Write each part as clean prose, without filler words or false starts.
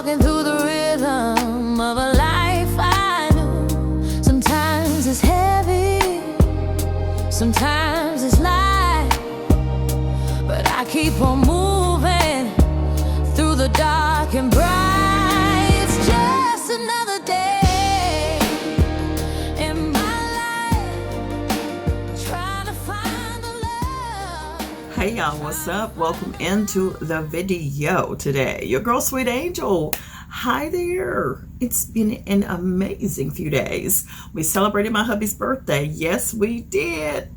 walking through the rhythm of a life I knew. Sometimes it's heavy, sometimes it's light, but I keep on moving through the dark and bright. It's just another day in my life, trying to find the love. Hey y'all, what's up? Welcome into the video today. Your girl, Sweet Angel. Hi there. It's been an amazing few days. We celebrated my hubby's birthday. Yes, we did.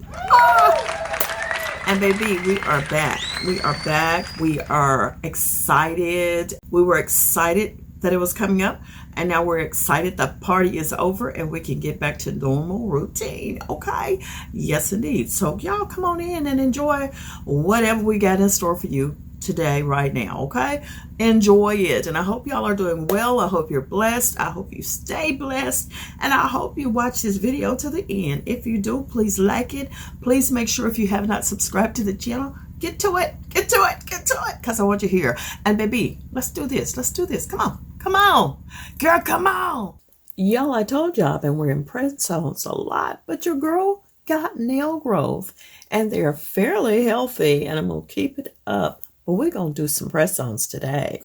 And baby, we are back. We are back. We are excited. We were excited that it was coming up, and now we're excited the party is over and we can get back to normal routine. Okay? Yes, indeed. So y'all come on in and enjoy whatever we got in store for you today, right now. Okay? Enjoy it. And I hope y'all are doing well. I hope you're blessed. I hope you stay blessed. And I hope you watch this video to the end. If you do, please like it. Please make sure if you have not subscribed to the channel, get to it, because I want you here. And baby, let's do this. Let's do this. Come on. Come on. Girl, come on. Y'all, I told y'all I've been wearing press-ons a lot, but your girl got nail growth, and they're fairly healthy, and I'm going to keep it up. But we're going to do some press-ons today.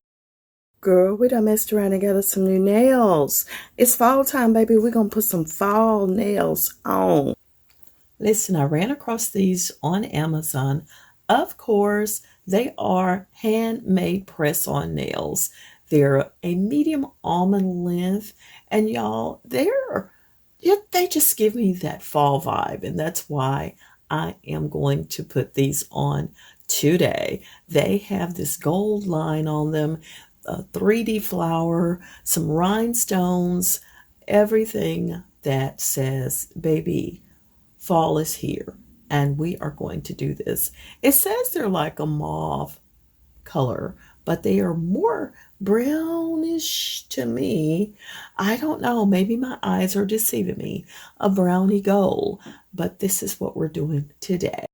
Girl, we done messed around and got us some new nails. It's fall time, baby. We're going to put some fall nails on. Listen, I ran across these on Amazon. Of course, they are handmade press-on nails. They're a medium almond length, and y'all, they just give me that fall vibe, and that's why I am going to put these on today. They have this gold line on them, a 3D flower, some rhinestones, everything that says, baby, fall is here. And we are going to do this. It says they're like a mauve color, but they are more brownish to me. I don't know. Maybe my eyes are deceiving me. A brownie gold. But this is what we're doing today.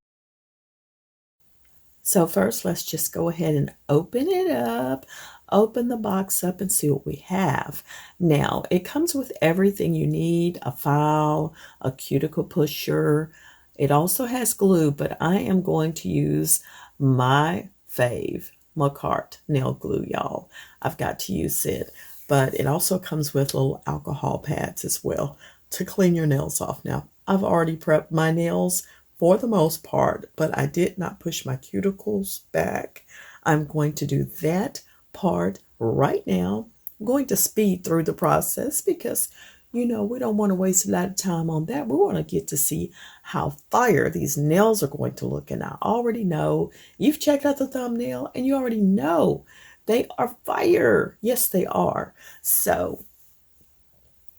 So first, let's just go ahead and open it up. Open the box up and see what we have. Now, it comes with everything you need. A file, a cuticle pusher. It also has glue, but I am going to use my fave, Manicure nail glue, y'all. I've got to use it. But it also comes with little alcohol pads as well to clean your nails off. Now, I've already prepped my nails for the most part, but I did not push my cuticles back. I'm going to do that part right now. I'm going to speed through the process because you know, we don't want to waste a lot of time on that. We want to get to see how fire these nails are going to look. And I already know, you've checked out the thumbnail and you already know they are fire. Yes, they are. So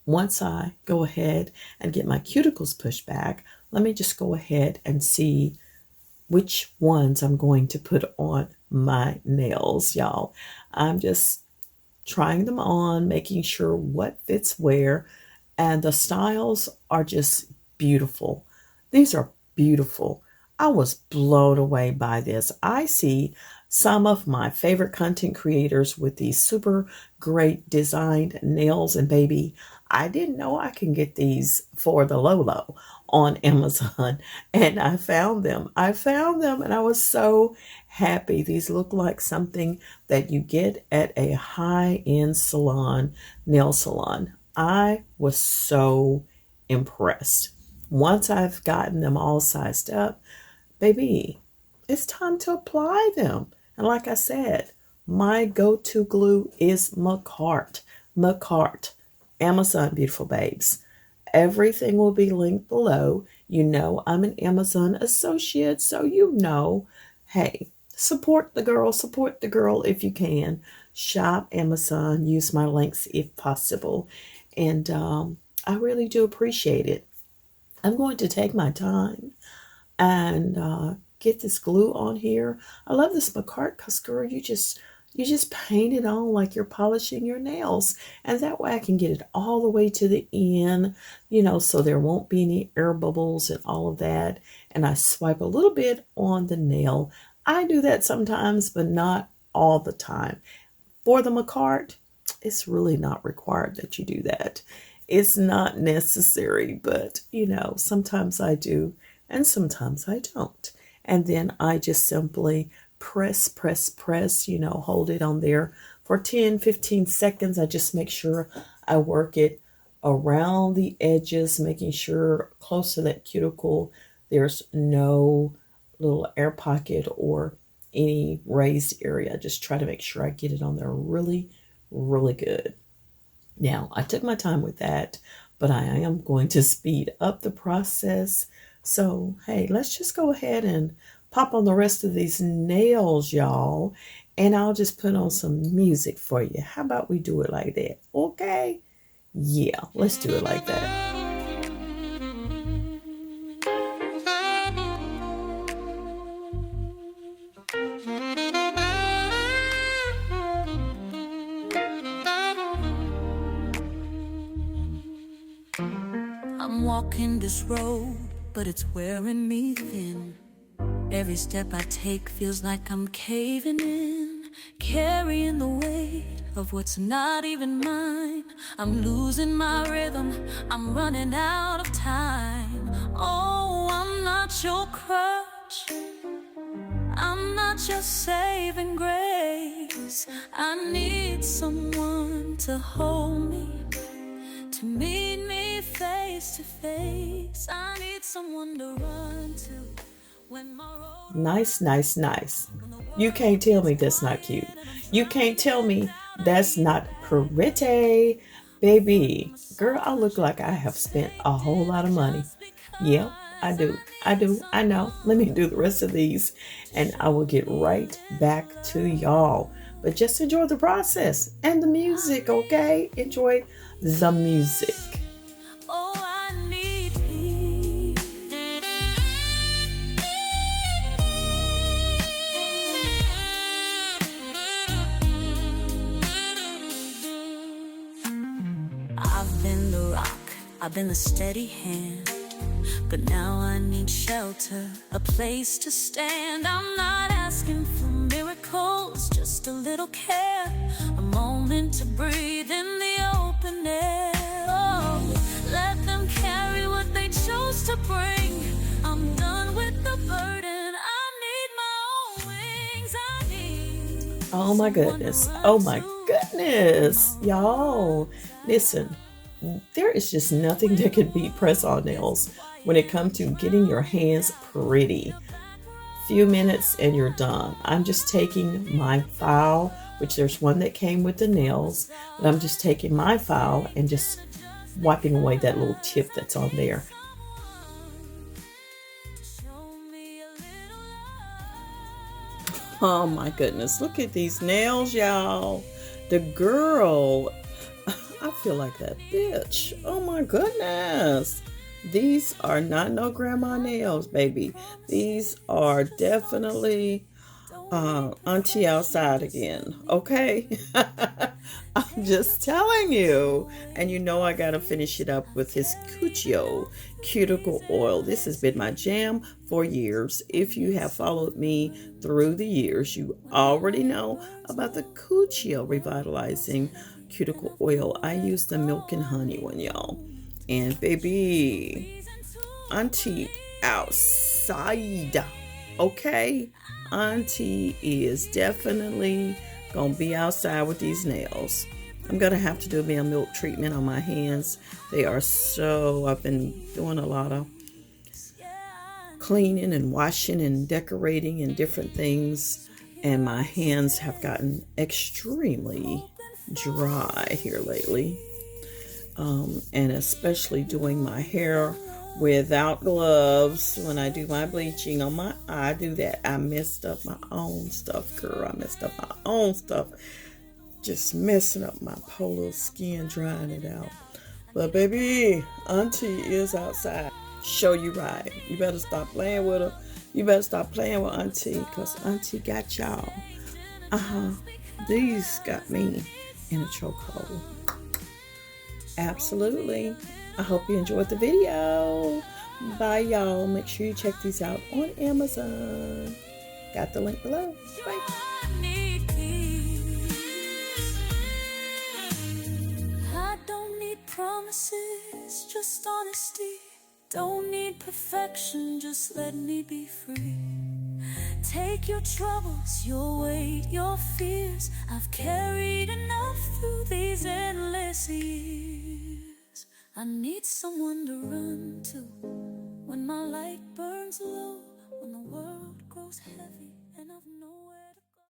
once I go ahead and get my cuticles pushed back, let me just go ahead and see which ones I'm going to put on my nails, y'all. I'm just trying them on, making sure what fits where. And the styles are just beautiful. These are beautiful. I was blown away by this. I see some of my favorite content creators with these super great designed nails. And baby, I didn't know I can get these for the low on Amazon. And I found them. And I was so happy. These look like something that you get at a high-end salon, nail salon. I was so impressed. Once I've gotten them all sized up, baby, it's time to apply them. And like I said, my go-to glue is Manicure. Amazon, beautiful babes. Everything will be linked below. You know I'm an Amazon associate, so you know, hey, support the girl if you can. Shop Amazon, use my links if possible. And I really do appreciate it. I'm going to take my time and get this glue on here. I love this Manicure because, girl, you just paint it on like you're polishing your nails. And that way I can get it all the way to the end, you know, so there won't be any air bubbles and all of that. And I swipe a little bit on the nail. I do that sometimes, but not all the time. For the Manicure, it's really not required that you do that. It's not necessary, but you know, sometimes I do and sometimes I don't. And then I just simply press, you know, hold it on there for 10-15 seconds. I just make sure I work it around the edges, making sure close to that cuticle there's no little air pocket or any raised area. Just try to make sure I get it on there really, really good. Now, I took my time with that, but I am going to speed up the process. So, hey, let's just go ahead and pop on the rest of these nails, y'all. And I'll just put on some music for you. How about we do it like that? Okay? Yeah, let's do it like that. I'm walking this road, but it's wearing me thin. Every step I take feels like I'm caving in, carrying the weight of what's not even mine. I'm losing my rhythm, I'm running out of time. Oh, I'm not your crutch, I'm not just saving grace. I need someone to hold me, to meet me face to face. I need someone to run to when my road... Nice. You can't tell me that's not cute. You can't tell me that's not pretty. Baby, girl, I look like I have spent a whole lot of money. Yeah, I do. I know. Let me do the rest of these and I will get right back to y'all. But just enjoy the process and the music, okay? Enjoy the music. Oh, I need peace. I've been the rock, I've been the steady hand, but now I need shelter, a place to stand. I'm not asking for miracles, just a little care, a moment to breathe in the open air. Oh, let them carry what they chose to bring. I'm done with the burden, I need my own wings. I need... Oh my goodness. Oh my goodness. Y'all, listen, there is just nothing that could beat press-on nails when it comes to getting your hands pretty. Few minutes and you're done. I'm just taking my file, which there's one that came with the nails, but I'm just taking my file and just wiping away that little tip that's on there. Oh my goodness, look at these nails, y'all. The girl, I feel like that bitch. Oh my goodness. These are not no grandma nails, baby. These are definitely auntie outside again, okay? I'm just telling you. And you know I gotta finish it up with his cuticle oil. This has been my jam for years. If you have followed me through the years, you already know about the Cuccio Revitalizing Cuticle Oil. I use the milk and honey one, y'all. And baby, auntie outside, okay? Auntie is definitely gonna be outside with these nails. I'm gonna have to do me a milk treatment on my hands. They are so, I've been doing a lot of cleaning and washing and decorating and different things, and my hands have gotten extremely dry here lately. And especially doing my hair without gloves. When I do my bleaching on my eye, I do that. I messed up my own stuff, girl. I messed up my own stuff. Just messing up my poor little skin, drying it out. But baby, auntie is outside. Show you right. You better stop playing with her. You better stop playing with auntie, because auntie got y'all. These got me in a chokehold. Absolutely. I hope you enjoyed the video. Bye, y'all. Make sure you check these out on Amazon. Got the link below. Bye. promises, just honesty. Don't need perfection, just let me be free. Take your troubles, your weight, your fears. I've carried enough through these endless years. I need someone to run to when my light burns low, when the world grows heavy and I've nowhere